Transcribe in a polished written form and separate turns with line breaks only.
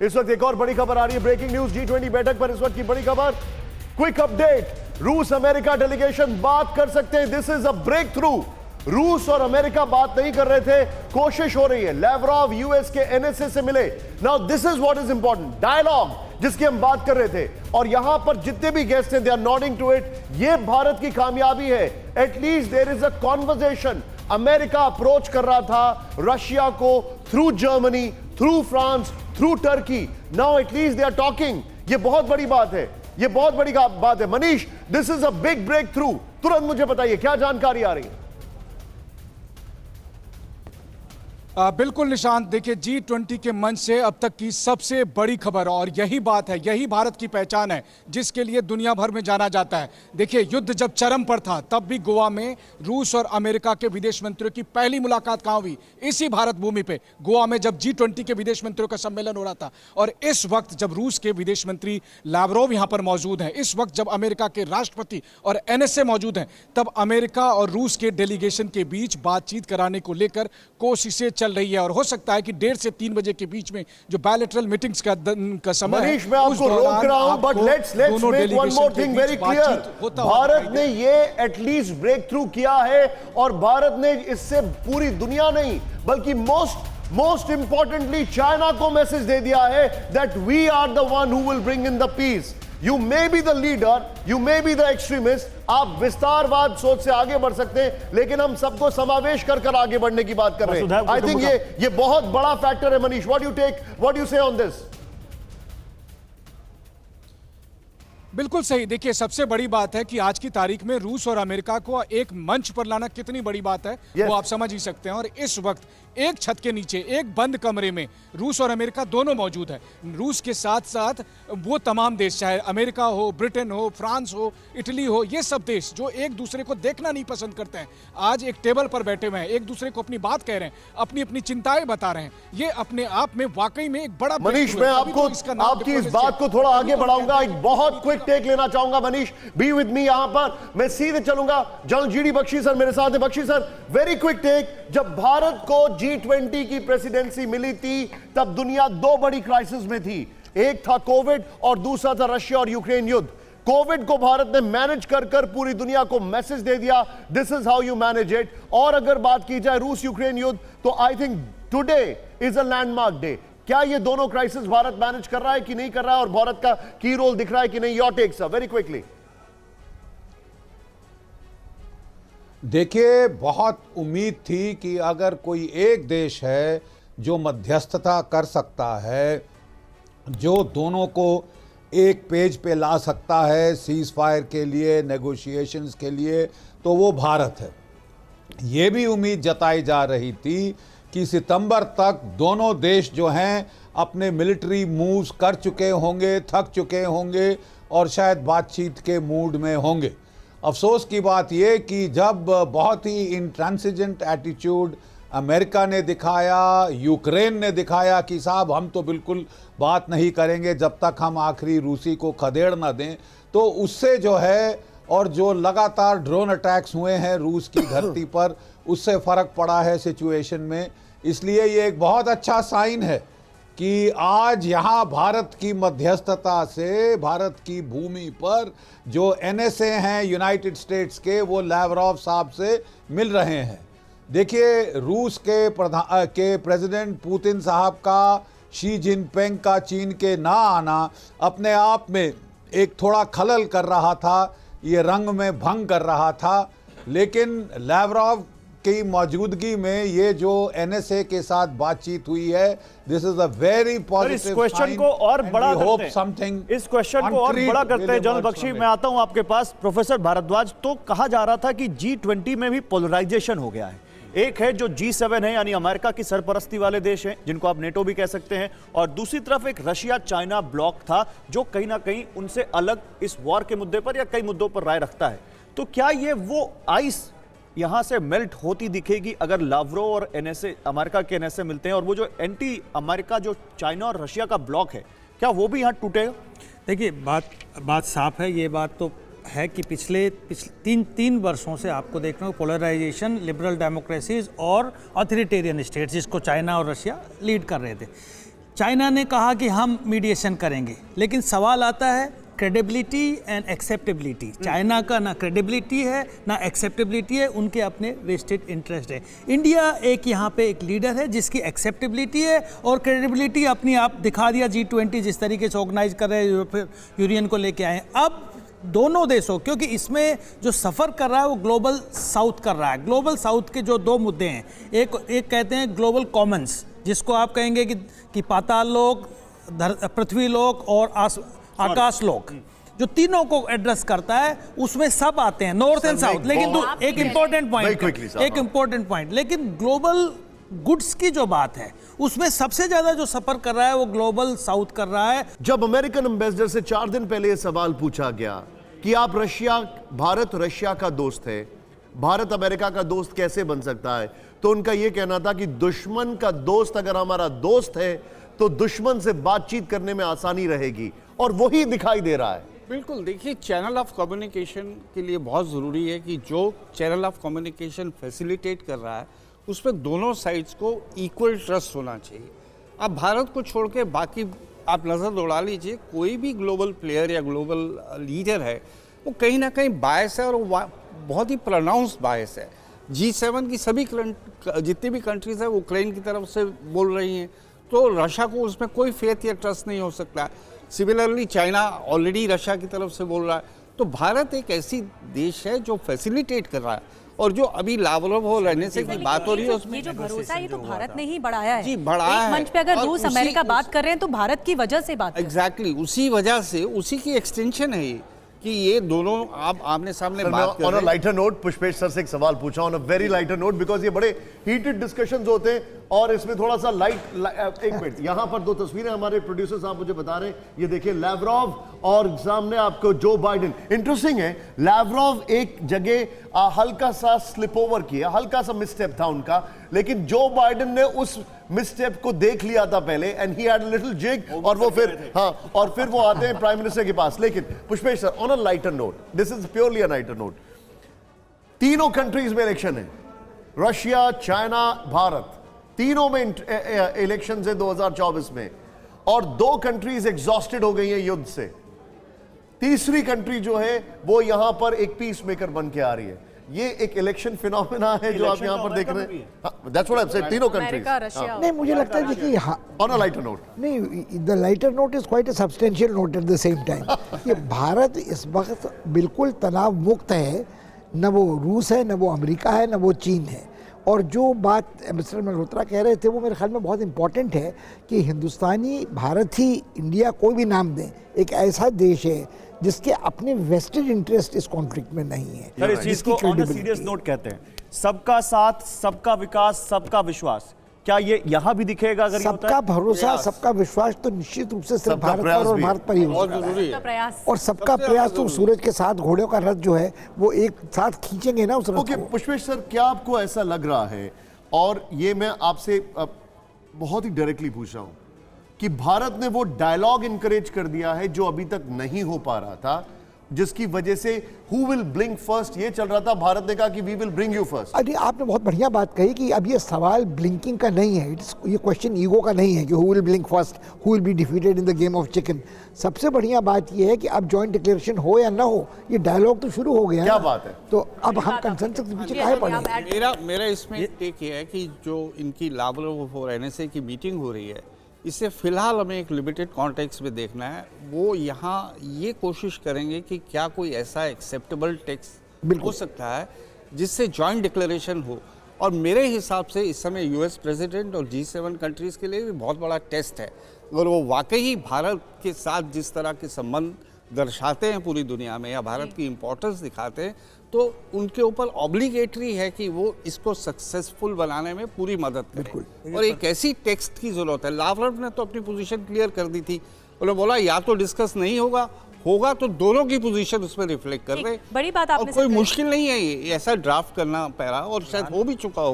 इस वक्त एक और बड़ी खबर आ रही है, ब्रेकिंग न्यूज। G20 बैठक पर इस वक्त की बड़ी खबर, क्विक अपडेट। रूस अमेरिका डेलीगेशन बात कर सकते हैं। This is a breakthrough. रूस और अमेरिका बात नहीं कर रहे थे, कोशिश हो रही है। लैवरॉव यूएस के एनएसए से मिले। Now this is what is important, dialogue जिसकी हम बात कर रहे थे। और यहां पर जितने भी गेस्ट हैं, they are nodding to it. ये भारत की कामयाबी है। At least there is a conversation. America approach कर रहा था रशिया को through Germany, through France, through Turkey. Now at least they are talking. ये बहुत बड़ी बात है, ये बहुत बड़ी बात है। Manish, this is a big breakthrough. तुरंत मुझे बताइए क्या जानकारी आ रही है।
बिल्कुल निशांत, देखिए G20 के मंच से अब तक की सबसे बड़ी खबर, और यही बात है, यही भारत की पहचान है जिसके लिए दुनिया भर में जाना जाता है। देखिए, युद्ध जब चरम पर था तब भी गोवा में रूस और अमेरिका के विदेश मंत्रियों की पहली मुलाकात कहां हुई? इसी भारत भूमि पे, गोवा में, जब G20 के विदेश मंत्रियों का सम्मेलन हो रहा था। और इस वक्त जब रूस के विदेश मंत्री लावरोव यहां पर मौजूद हैं, इस वक्त जब अमेरिका के राष्ट्रपति और एनएसए मौजूद हैं, तब अमेरिका और रूस के डेलीगेशन के बीच बातचीत कराने को लेकर कोशिशें चल रही है। और हो सकता है कि 1:30 से 3 बजे के बीच में जो बायलैटरल मीटिंग्स का समय
मनीष, मैं आपको रोक रहा हूं, but let's make one more thing very clear. Bharat ने ये एटलीस्ट ब्रेक थ्रू किया है, और भारत ने इससे पूरी दुनिया नहीं बल्कि मोस्ट इंपॉर्टेंटली चाइना को मैसेज दे दिया है that we are the one who will bring in the peace. You may be the leader, you may be the extremist. आप विस्तारवाद सोच से आगे बढ़ सकते हैं, लेकिन हम सबको समावेश कर आगे बढ़ने की बात कर रहे हैं। आई थिंक ये बहुत बड़ा फैक्टर है। Manish, what do you say on this?
बिल्कुल सही। देखिए, सबसे बड़ी बात है कि आज की तारीख में रूस और अमेरिका को एक मंच पर लाना कितनी बड़ी बात है, वो आप समझ ही सकते हैं। और इस वक्त एक छत के नीचे, एक बंद कमरे में रूस और अमेरिका दोनों मौजूद है। रूस के साथ साथ वो तमाम देश, चाहे अमेरिका हो, ब्रिटेन हो, फ्रांस हो, इटली हो, ये सब देश जो एक दूसरे को देखना नहीं पसंद करते हैं, आज एक टेबल पर बैठे हुए हैं, एक दूसरे को अपनी बात कह रहे हैं, अपनी अपनी चिंताएं बता रहे हैं। ये अपने आप में वाकई में एक बड़ा।
मनीष, मैं आपको आपकी इस बात को थोड़ा आगे बढ़ाऊंगा। एक बहुत क्विक टेक लेना चाहूंगा। Manish, be with me. यहां पर मैं सीधे चलूंगा। जनरल जीडी बख्शी सर मेरे साथ है। Bakshi sir, very quick take. जब भारत को G20 की प्रेसिडेंसी मिली थी, तब दुनिया दो बड़ी क्राइसिस में थी। एक था कोविड और दूसरा था रशिया और यूक्रेन युद्ध। कोविड को भारत ने मैनेज कर पूरी दुनिया को मैसेज दे दिया, this is how you manage it. और अगर बात की जाए रूस यूक्रेन युद्ध, तो I think today is a landmark day. क्या ये दोनों क्राइसिस भारत मैनेज कर रहा है कि नहीं कर रहा है, और भारत का की रोल दिख रहा है कि नहीं? Your take sir, very quickly.
देखिए, बहुत उम्मीद थी कि अगर कोई एक देश है जो मध्यस्थता कर सकता है, जो दोनों को एक पेज पे ला सकता है सीज फायर के लिए, नेगोशिएशंस के लिए, तो वो भारत है। ये भी उम्मीद जताई जा रही थी कि सितंबर तक दोनों देश जो हैं अपने मिलिट्री मूव्स कर चुके होंगे, थक चुके होंगे और शायद बातचीत के मूड में होंगे। अफसोस की बात यह कि जब बहुत ही इंट्रांसिजेंट एटीट्यूड अमेरिका ने दिखाया, यूक्रेन ने दिखाया कि साहब हम तो बिल्कुल बात नहीं करेंगे जब तक हम आखिरी रूसी को खदेड़ ना दें, तो उससे जो है, और जो लगातार ड्रोन अटैक्स हुए हैं रूस की धरती पर, उससे फ़र्क पड़ा है सिचुएशन में। इसलिए ये एक बहुत अच्छा साइन है कि आज यहाँ भारत की मध्यस्थता से, भारत की भूमि पर जो एनएसए हैं यूनाइटेड स्टेट्स के, वो लावरोव साहब से मिल रहे हैं। देखिए, रूस के प्रेसिडेंट पुतिन साहब का, शी जिनपिंग का चीन के ना आना अपने आप में एक थोड़ा खलल कर रहा था, ये रंग में भंग कर रहा था। लेकिन लावरोव की मौजूदगी में ये जो एनएसए के साथ बातचीत हुई है, this is a very positive.
इस क्वेश्चन को और बड़ा करते हैं जनरल बख्शी, मैं आता हूं आपके पास। प्रोफेसर भारद्वाज, तो कहा जा रहा था कि G20 में भी पोलराइजेशन हो गया है। एक है जो G7 है, यानी अमेरिका की सरपरस्ती वाले देश हैं, जिनको आप नेटो भी कह सकते हैं, और दूसरी तरफ एक रशिया चाइना ब्लॉक था जो कहीं ना कहीं उनसे अलग इस वॉर के मुद्दे पर या कई मुद्दों पर राय रखता है। तो क्या ये वो आइस यहां से मेल्ट होती दिखेगी अगर लावरोव और एनएसए, अमेरिका के एनएसए मिलते हैं, और वो जो एंटी अमेरिका जो चाइना और रशिया का ब्लॉक है, क्या वो भी यहां टूटेगा?
देखिए, बात साफ है। ये बात तो है कि पिछले तीन वर्षों से आपको देखने को पोलराइजेशन, लिबरल डेमोक्रेसीज और ऑथोरिटेरियन स्टेट्स, जिसको चाइना और रशिया लीड कर रहे थे। चाइना ने कहा कि हम मीडिएशन करेंगे, लेकिन सवाल आता है क्रेडिबिलिटी एंड एक्सेप्टेबिलिटी। चाइना का ना क्रेडिबिलिटी है ना एक्सेप्टेबिलिटी है, उनके अपने वेस्टेड इंटरेस्ट है। इंडिया एक यहाँ पे एक लीडर है जिसकी एक्सेप्टेबिलिटी है और क्रेडिबिलिटी अपनी आप दिखा दिया G20 जिस तरीके से ऑर्गेनाइज कर रहे हैं, यूनियन को लेके आए। अब दोनों देशों, क्योंकि इसमें जो सफ़र कर रहा है वो ग्लोबल साउथ कर रहा है। ग्लोबल साउथ के जो दो मुद्दे हैं, एक कहते हैं ग्लोबल कॉमन्स, जिसको आप कहेंगे कि पाताल लोक, पृथ्वी लोक और आकाश लोक, जो तीनों को एड्रेस करता है, उसमें सब आते हैं, नॉर्थ एंड साउथ। लेकिन एक इंपॉर्टेंट पॉइंट, लेकिन ग्लोबल गुड्स की जो बात है उसमें सबसे ज्यादा जो सफर कर रहा है वो ग्लोबल साउथ कर रहा है।
जब अमेरिकन एम्बेसडर से 4 दिन पहले यह सवाल पूछा गया कि आप भारत रशिया का दोस्त है, भारत अमेरिका का दोस्त कैसे बन सकता है, तो उनका यह कहना था कि दुश्मन का दोस्त अगर हमारा दोस्त है तो दुश्मन से बातचीत करने में आसानी रहेगी, और वही दिखाई दे रहा है।
बिल्कुल, देखिए, चैनल ऑफ कम्युनिकेशन के लिए बहुत ज़रूरी है कि जो चैनल ऑफ कम्युनिकेशन फैसिलिटेट कर रहा है उसमें दोनों साइड्स को इक्वल ट्रस्ट होना चाहिए। अब भारत को छोड़ के बाकी आप नज़र दौड़ा लीजिए, कोई भी ग्लोबल प्लेयर या ग्लोबल लीडर है वो कहीं ना कहीं बायस है, और वो बहुत ही प्रोनाउंस्ड बायस है। G7 की सभी जितनी भी कंट्रीज़ है वो यूक्रेन की तरफ से बोल रही हैं, तो रशिया को उसमें कोई फेथ या ट्रस्ट नहीं हो सकता। सिमिलरली चाइना ऑलरेडी रशिया की तरफ से बोल रहा है। तो भारत एक ऐसी देश है जो फैसिलिटेट कर रहा है, और जो अभी लावरोव हो रहने से की बात हो रही है उसमें
ये जो भरोसा है ये तो भारत ने ही बढ़ाया है।
जी, बढ़ाया है।
मंच पे अगर रूस अमेरिका बात कर रहे हैं तो भारत की वजह से बात
एग्जैक्टली उसी वजह से, उसी की एक्सटेंशन है ये कि ये दोनों आप आमने सामने बात कर रहे हैं।
On a lighter note Pushpesh sir से एक सवाल पूछा, on a very lighter note, because ये बड़े हीटेड डिस्कशंस होते हैं और इसमें थोड़ा सा एक मिनट, यहां पर 2 तस्वीरें हमारे प्रोड्यूसर साहब मुझे बता रहे हैं, ये देखिए लैवरोव और सामने आपको जो बाइडेन। इंटरेस्टिंग है, लैवरोव एक जगह हल्का सा स्लिप ओवर किया, हल्का सा मिसस्टेप था उनका, लेकिन जो बाइडेन ने उस मिसस्टेप को देख लिया था पहले, and he had a little jig, और वो फिर और फिर वो आते हैं प्राइम मिनिस्टर के पास। लेकिन Pushpesh sir, on a lighter note, this is purely a lighter note, तीनों कंट्रीज में इलेक्शन है, रशिया, चाइना, भारत, तीनों में इलेक्शन है 2024 में, और 2 कंट्रीज एग्जॉस्टेड हो गई हैं युद्ध से। तीसरी कंट्री जो है वो यहां पर एक पीस मेकर बन के आ रही है। ये एक इलेक्शन फिनोमेना है जो आप यहां पर देख रहे हैं। दैट्स व्हाट आई सेड, तीनों कंट्रीज।
नहीं, मुझे लगता है कि
ऑन अ लाइटर नोट,
नहीं, the lighter note is quite a substantial note at the same time. ये भारत इस वक्त बिल्कुल तनाव मुक्त है, न वो रूस है, न वो अमेरिका है, न वो चीन है। और जो बात मिस्टर मल्होत्रा कह रहे थे वो मेरे ख्याल में बहुत इंपॉर्टेंट है कि हिंदुस्तानी, भारत ही, इंडिया, कोई भी नाम दें, एक ऐसा देश है जिसके अपने वेस्टेड इंटरेस्ट इस कॉन्फ्लिक्ट में नहीं है।
सर, इस चीज को ऑन अ सीरियस नोट कहते हैं, सबका साथ, सबका विकास, सबका विश्वास। क्या ये यहाँ भी दिखेगा? अगर
सबका भरोसा, सबका विश्वास तो निश्चित रूप से सिर्फ भारत पर और भारत पर ही हो सकता है। और सबका प्रयास तो सूरज के साथ घोड़ों का रथ जो है वो एक साथ खींचेंगे ना उस रथ को।
पुष्पेश सर, क्या आपको ऐसा लग रहा है, और ये मैं आपसे बहुत ही डायरेक्टली पूछ रहा हूं, कि भारत ने वो डायलॉग इंकरेज कर दिया है जो अभी तक नहीं हो पा रहा था, जिसकी वजह से हु विल ब्लिंक फर्स्ट ये चल रहा था, भारत ने कहा कि we will bring you first.
अरे आपने बहुत बढ़िया बात कही कि अब ये सवाल ब्लिंकिंग का नहीं है, ये क्वेश्चन ईगो का नहीं है कि who will blink first, who will be defeated in the game of chicken. सबसे बढ़िया बात ये है कि अब जॉइंट डिक्लेरेशन हो या ना हो, ये डायलॉग तो शुरू हो गया।
क्या बात है?
तो अब हम कंसेंसस के पीछे काहे पड़े?
मेरा इसमें टेक ये है कि जो इनकी लावरोव और एनएसए की मीटिंग हो रही है, इसे फिलहाल हमें एक लिमिटेड कॉन्टेक्स्ट में देखना है। वो यहाँ ये कोशिश करेंगे कि क्या कोई ऐसा एक्सेप्टेबल टेक्स्ट हो सकता है जिससे जॉइंट डिक्लेरेशन हो। और मेरे हिसाब से इस समय यूएस प्रेसिडेंट और G7 कंट्रीज़ के लिए भी बहुत बड़ा टेस्ट है। अगर वो वाकई भारत के साथ जिस तरह के संबंध दर्शाते हैं पूरी दुनिया में, या भारत की इम्पोर्टेंस दिखाते हैं, तो उनके ऊपर ऑब्लिगेटरी है कि वो इसको सक्सेसफुल बनाने में पूरी मदद करें। और एक ऐसी टेक्स्ट की जरूरत है। लावरोव ने तो अपनी पोजीशन क्लियर कर दी थी, उन्होंने बोला या तो डिस्कस नहीं होगा तो दोनों की पोजीशन उसमें रिफ्लेक्ट कर रहे।
बड़ी बात आपने
कोई मुश्किल नहीं है ये ऐसा ड्राफ्ट करना पैरा, और शायद हो भी चुका होगा।